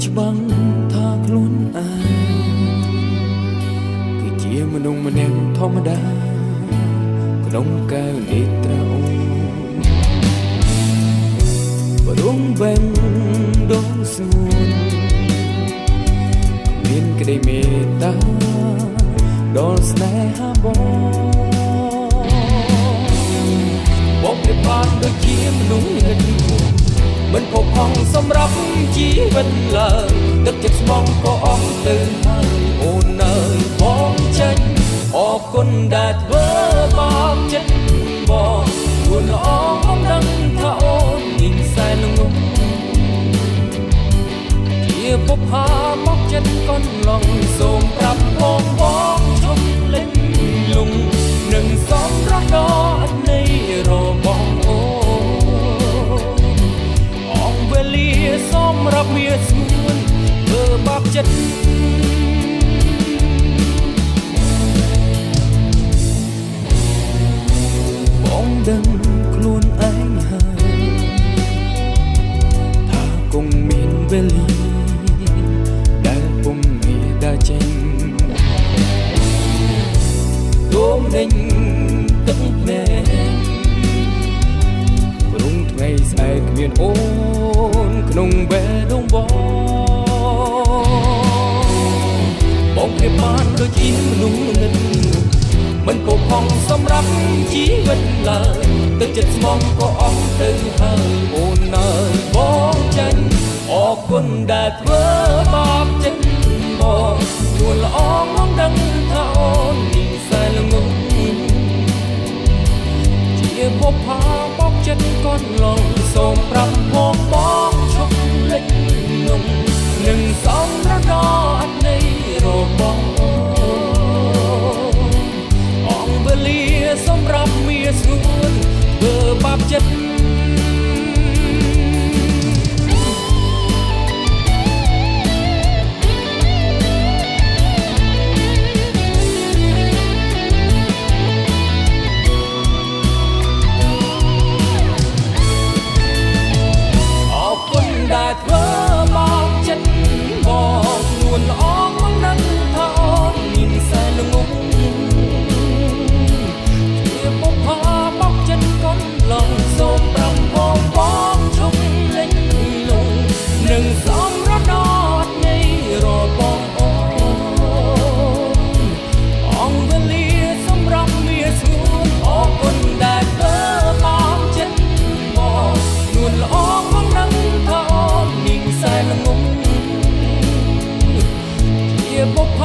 ច្បាំងថាខ្លួនឯងគឺជាមនុស្សម្នាក់ធម្មតាក្នុងកែវនេត្រាអូបរំបែងដងស្ងួនមានក្តីមេត្តាដល់ស្នេហាបងប្រៀបបានដូចជាមនុស្សងឹតមិនផុសផង់សម្រាប់ជីវិតឡើយទឹកចិត្តស្មងក៏អស់ទៅហើយអូនអើយបងចេញអរគុណដែលធ្វើបងចិត្តបងគួរល្អបងដឹងថាអូនមានសែនល្ងង់ជាពុកផាមកចិត្តកូនឡងសូមប្រាប់បងឈប់លេងលងនឹងសំរត់ដល់នៃរបស់អូវេលាសម្រាប់មានស្ងួនធ្វើបាបចិត្តបងដឹងខ្លួនឯងហើយថាគង់មានវេលាដែលពុំមានដើរចេញទោមដេញទឹកភ្នែកព្រំថ្ងៃស្អែកគ្មានអូនក្នុងបេះដូងបងប្រៀបបានដូចជាមនុស្សងឹតមិនពោផង់សម្រាប់ជីវិតឡើយទឹកចិត្តស្មងក៏អស់ទៅហើយអូនអើយបងចាញ់អរគុណដែលធ្វើបាបចិត្តបងនួនល្អមកដឹងថាអូនមានសែនល្ងង់ជាបុព្វាបោកចិត្តកូនឡងសូមប្រាប់បងឈប់លេចនំនឹងសំរដល់អត់នៃរបស់អូនវេលាសម្រាប់មានស្ងួនធ្វើបាបចិត្តដែលធ្វើមកចិត្តបងនួនល្អមកនឹងថាអូនមានសែនល្ងង់ជាបុព្វាបោកចិត្តកូនឡងសូមប្រាប់បងឈប់លេងលងនឹងសំរត់ដល់នៃរបស់អូនអង្គវេលាសម្រាប់មានស្ងួនអរគុណដែលធ្វើមកចិត្តបងនួនល្អមកនឹងថាសែនល្ងង់ជាបុព្វ